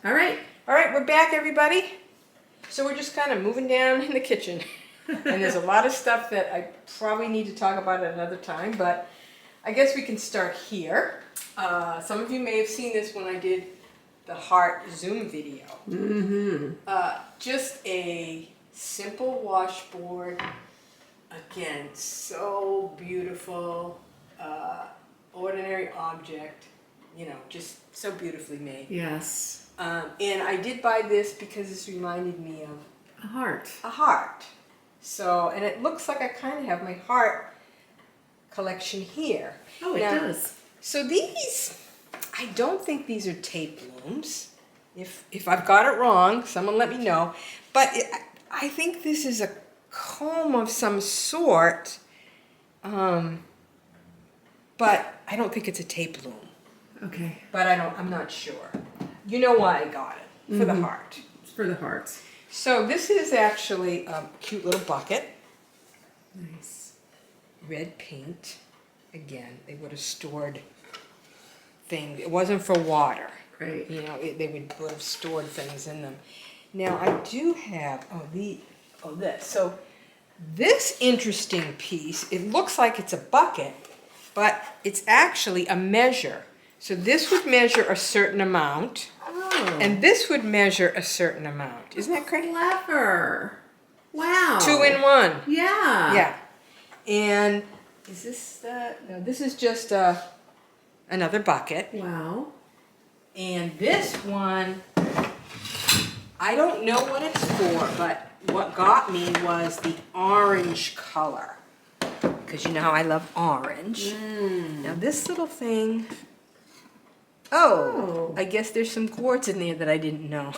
All right. All right, we're back, everybody. So we're just kind of moving down in the kitchen. And there's a lot of stuff that I probably need to talk about at another time, but I guess we can start here. Some of you may have seen this when I did the heart Zoom video. Just a simple washboard. Again, so beautiful. Ordinary object. You know, just so beautifully made. Yes. And I did buy this because this reminded me of A heart. a heart. So, and it looks like I kind of have my heart collection here. Oh, it Now, does. So these, I don't think these are tape looms. If I've got it wrong, someone let me know. But I think this is a comb of some sort. But I don't think it's a tape loom. Okay. But I'm not sure. You know why I got it, for the heart. It's for the hearts. So this is actually a cute little bucket. Nice. Red paint. Again, they would have stored things. It wasn't for water. Right. You know, they would have stored things in them. Now I do have, this. So this interesting piece, it looks like it's a bucket, but it's actually a measure. So this would measure a certain amount, and this would measure a certain amount. Isn't that crazy? Clever. Wow. 2 in 1. Yeah. Yeah. And is this no, this is just another bucket. Wow. And this one, I don't know what it's for, but what got me was the orange color. Because you know how I love orange. Now this little thing, I guess there's some quartz in there that I didn't know. Don't you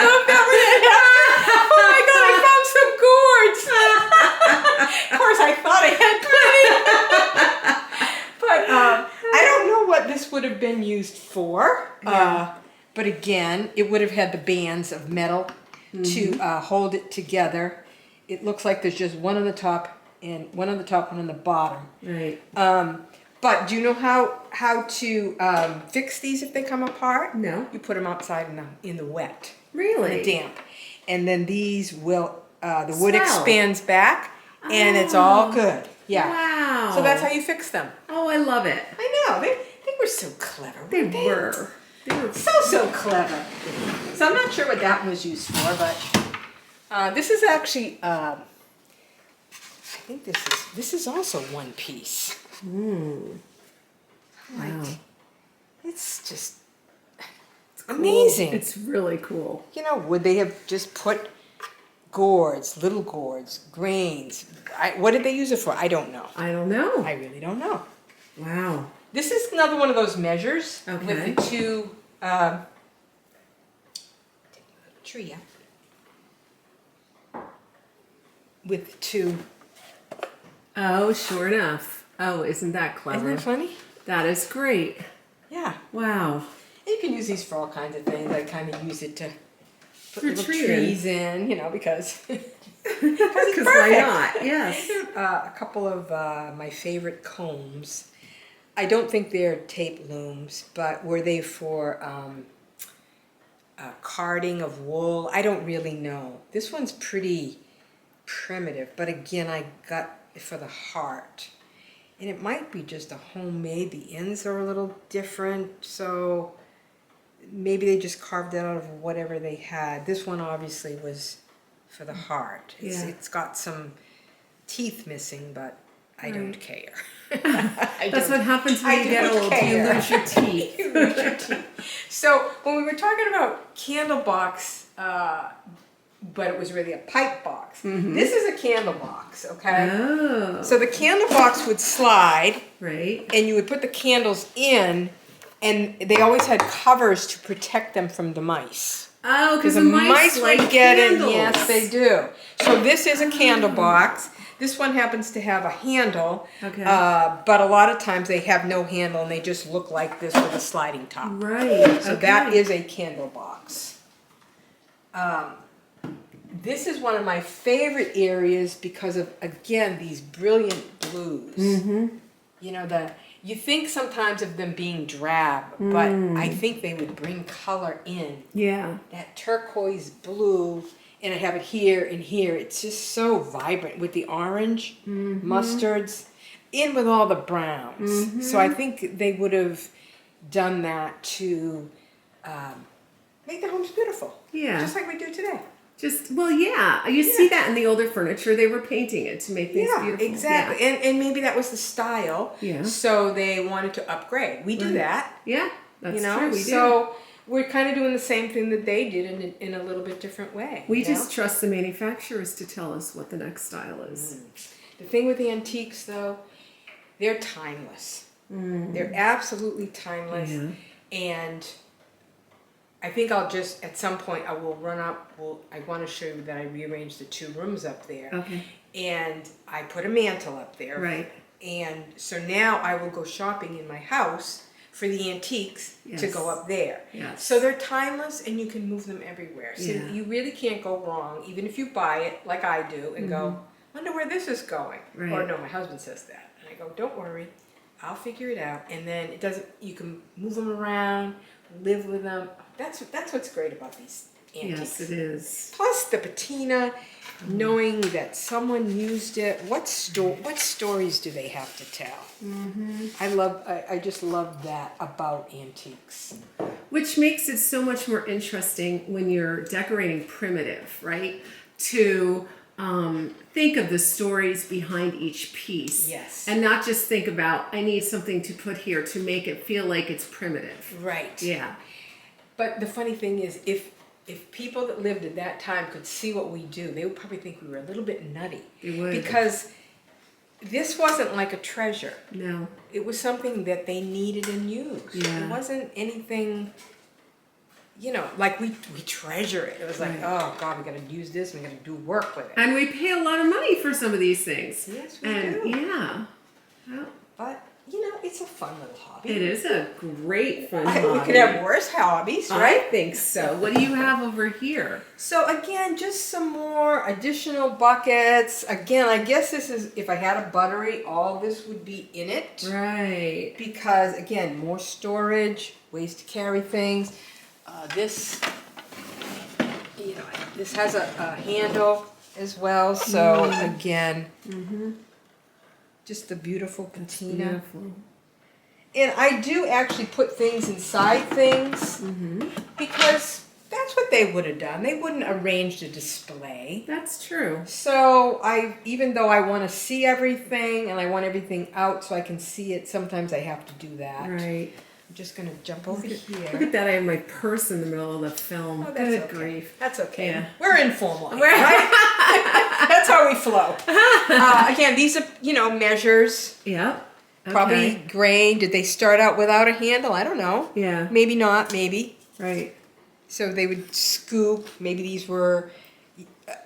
love that when that happened? Oh my God, I found some gourds. Of course, I thought I had plenty. But I don't know what this would have been used for. But again, it would have had the bands of metal to hold it together. It looks like there's just one on the top and one on the top, one on the bottom. Right. But do you know how to fix these if they come apart? No. You put them outside in the wet. Really? In the damp. And then these will, the wood Swell. expands back and it's all good. Yeah. Wow. So that's how you fix them. Oh, I love it. I know. They were so clever. They weren't were. They were. So clever. So I'm not sure what that one was used for, but this is actually, I think this is also one piece. Wow. It's just amazing. It's really cool. You know, would they have just put gourds, little gourds, grains? What did they use it for? I don't know. I don't know. I really don't know. Wow. This is another one of those measures Okay. with the two, take a little tree out. With two. Oh, sure enough. Oh, isn't that clever? Isn't that funny? That is great. Yeah. Wow. And you can use these for all kinds of things. I kind of use it to put For little trees in, you know, because Because why not? Yes. A couple of my favorite combs. I don't think they're tape looms, but were they for carding of wool? I don't really know. This one's pretty primitive, but again, I got it for the heart. And it might be just a homemade. The ends are a little different, so maybe they just carved it out of whatever they had. This one obviously was for the heart. It's got some teeth missing, but I don't care. That's what happens when you get old. You lose your teeth. You lose your teeth. So when we were talking about candle box, but it was really a pipe box. This is a candle box, okay? Oh. So the candle box would slide, Right. and you would put the candles in, and they always had covers to protect them from the mice. Oh, because The the mice like would get candles. in. Yes, they do. So this is a candle box. This one happens to have a handle, Okay. but a lot of times they have no handle and they just look like this with a sliding top. Right. So that is a candle box. This is one of my favorite areas because of, again, these brilliant blues. Mm-hmm. You know, you think sometimes of them being drab, but I think they would bring color in. Yeah. That turquoise blue, and I have it here and here. It's just so vibrant with the orange, mustards, in with all the browns. So I think they would have done that to make the homes beautiful. Yeah. Just like we do today. You see that in the older furniture. They were painting it to make things beautiful. Exactly. Yeah. And maybe that was the style. Yeah. So they wanted to upgrade. We do that. Yeah, that's true. We do. So we're kind of doing the same thing that they did in a little bit different way. We just trust the manufacturers to tell us what the next style is. The thing with the antiques, though, they're timeless. They're absolutely timeless. Yeah. And I think I'll just, at some point, I will run up. I want to show you that I rearranged the 2 rooms up there. Okay. And I put a mantle up there. Right. And so now I will go shopping in my house for the antiques to go up there. Yes. So they're timeless and you can move them everywhere. So Yeah. you really can't go wrong, even if you buy it like I do and go, wonder where this is going. Right. Or no, my husband says that. And I go, don't worry, I'll figure it out. And then you can move them around, live with them. That's what's great about these antiques. Yes, it is. Plus the patina, knowing that someone used it. What stories do they have to tell? I just love that about antiques. Which makes it so much more interesting when you're decorating primitive, right? To think of the stories behind each piece. Yes. And not just think about, I need something to put here to make it feel like it's primitive. Right. Yeah. But the funny thing is, if people that lived at that time could see what we do, they would probably think we were a little bit nutty. They would. Because this wasn't like a treasure. No. It was something that they needed and used. Yeah. It wasn't anything, like we treasure it. It was like, oh God, we got to use this. We got to do work with it. And we pay a lot of money for some of these things. Yes, we do. Yeah. Well, But it's a fun little hobby. it is a great fun We hobby. could have worse hobbies, I right? think so. What do you have over here? So again, just some more additional buckets. Again, I guess this is, if I had a buttery, all this would be in it. Right. Because again, more storage, ways to carry things. This has a handle as well. So again, just the beautiful patina. Beautiful. And I do actually put things inside things because that's what they would have done. They wouldn't arrange the display. That's true. So even though I want to see everything and I want everything out so I can see it, sometimes I have to do that. Right. I'm just going to jump over here. Look at that. I have my purse in the middle of the film. Oh, that's Good okay. grief. That's okay. Yeah. We're informal, right? That's how we flow. Again, these are, measures. Yep. Okay. Probably grain. Did they start out without a handle? I don't know. Yeah. Maybe not, maybe. Right. So they would scoop. Maybe these were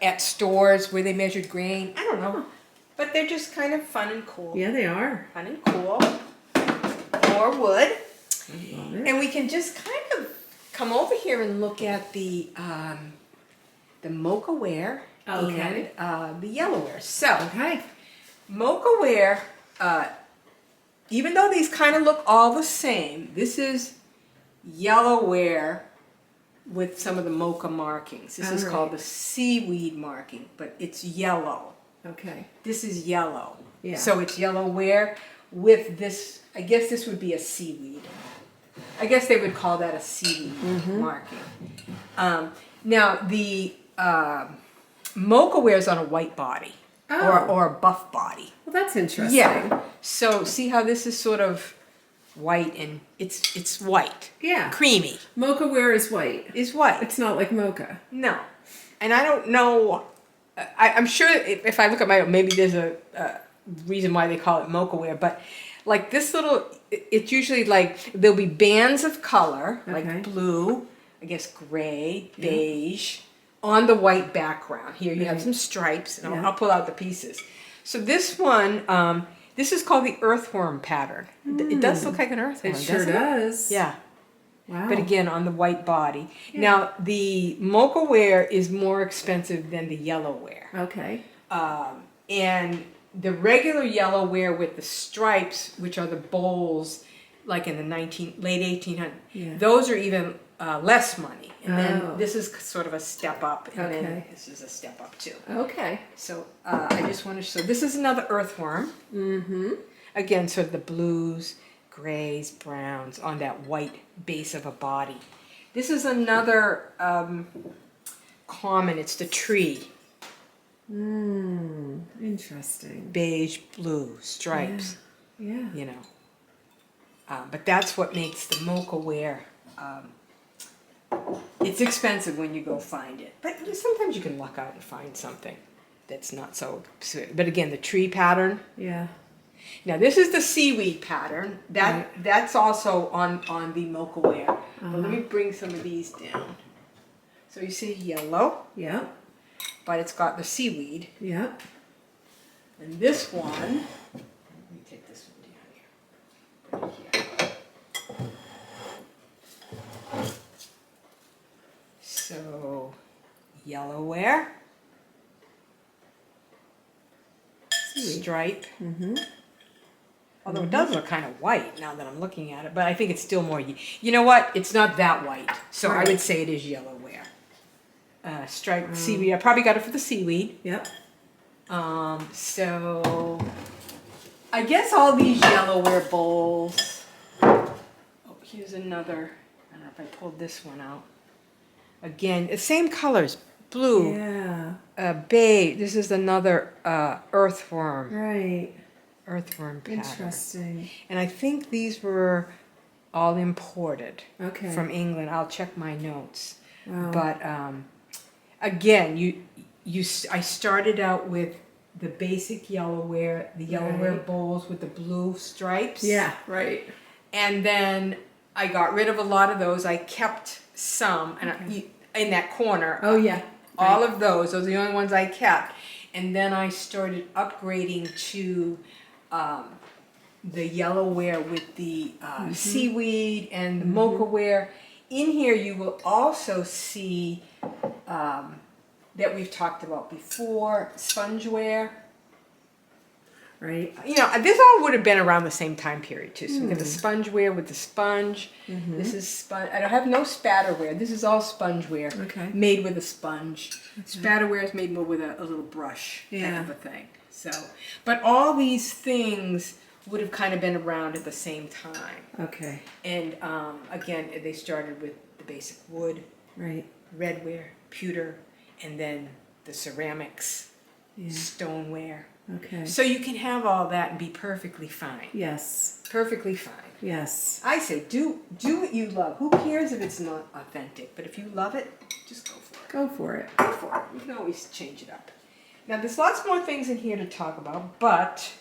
at stores where they measured grain. I don't know. But they're just kind of fun and cool. Yeah, they are. Fun and cool. More wood. I love it. And we can just kind of come over here and look at the Mochaware Okay. and the Yellowware. So, Okay. Mochaware, even though these kind of look all the same, this is Yellowware with some of the mocha markings. This is called the seaweed marking, but it's yellow. Okay. This is yellow. Yeah. So it's Yellowware with this, I guess this would be a seaweed. I guess they would call that a seaweed marking. Now the Mochaware is on a white body or a buff body. Well, that's interesting. Yeah. So see how this is sort of white and it's white. Yeah. Creamy. Mochaware is white. Is white. It's not like mocha. No. And I don't know. I'm sure if I look at my, maybe there's a reason why they call it Mochaware, but like this little, it's usually like there'll be bands of color, like blue, I guess gray, beige, on the white background. Here you have some stripes, and I'll pull out the pieces. So this one, this is called the earthworm pattern. It does look like an earthworm, It sure doesn't it? does. Yeah. Wow. But again, on the white body. Yeah. Now, the Mochaware is more expensive than the Yellowware. Okay. And the regular yellow ware with the stripes, which are the bowls, like in the late 1800s, Yeah. those are even less money. And Oh. then this is sort of a step up, and then Okay. this is a step up too. Okay. So I just want to show, this is another earthworm. Mm-hmm. Again, sort of the blues, grays, browns on that white base of a body. This is another common, it's the tree. Interesting. Beige, blue, stripes, Yeah. you know. But that's what makes the Mochaware. It's expensive when you go find it. But sometimes you can luck out and find something that's not so... But again, the tree pattern. Yeah. Now this is the seaweed pattern. That's also on the Mochaware. But let me bring some of these down. So you see yellow, Yep. but it's got the seaweed. Yep. And this one, let me take this one down here. Put it here. So yellow ware, stripe. Although it does look kind of white now that I'm looking at it, but I think it's still more, you know what? It's not that white. So I would say it is yellow ware. Striped seaweed, I probably got it for the seaweed. Yep. So I guess all these yellowware bowls. Oh, here's another. I don't know if I pulled this one out. Again, the same colors, blue, Yeah. beige. This is another earthworm. Right. Earthworm pattern. Interesting. And I think these were all imported Okay. from England. I'll check my notes. Wow. But again, I started out with the basic yellowware, the yellowware Right. bowls with the blue stripes. Yeah. Right. And then I got rid of a lot of those. I kept some, and in that corner. Oh yeah. All of those are the only ones I kept. And then I started upgrading to the yellowware with the seaweed and the Mochaware. In here you will also see that we've talked about before, spongeware. Right. You know, this all would have been around the same time period too. So we got the spongeware with the sponge. This is sponge. I don't have no spatterware. This is all spongeware. Okay. Made with a sponge. Spatterware is made more with a little brush type of a thing. So, but all these things would have kind of been around at the same time. Okay. And again, they started with the basic wood, Right. redware, pewter, and then the ceramics, stoneware. Okay. So you can have all that and be perfectly fine. Yes. Perfectly fine. Yes. I say do what you love. Who cares if it's not authentic? But if you love it, just go for it. Go for it. Go for it. You can always change it up. Now there's lots more things in here to talk about, but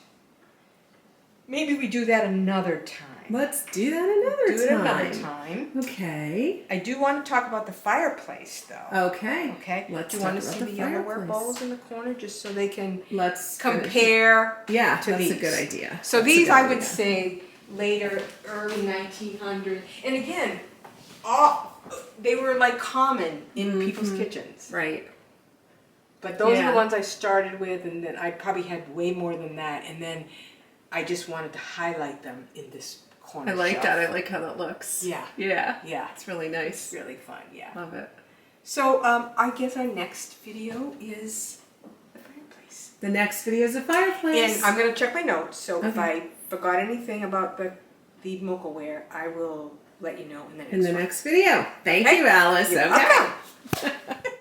maybe we do that another time. Let's do that another Do it time. another time. Okay. I do want to talk about the fireplace though. Okay. Okay. Let's do you talk want to about see the the yellowware fireplace. bowls in the corner just so they can Let's compare Yeah, to that's these? a good idea. So That's a these good I would idea. say later, early 1900s. And again, they were like common in people's kitchens. Right. But those are Yeah. the ones I started with, and then I probably had way more than that. And then I just wanted to highlight them in this corner I like shelf. that. I like how that looks. Yeah. Yeah. Yeah. It's really nice. It's really fun, yeah. Love it. So I guess our next video is the fireplace. The next video is a fireplace. And I'm going to check my notes, so if Okay. I forgot anything about the Mochaware, I will let you know in the next in the one. next video. Thank Okay. you, Alice. You're Okay. welcome.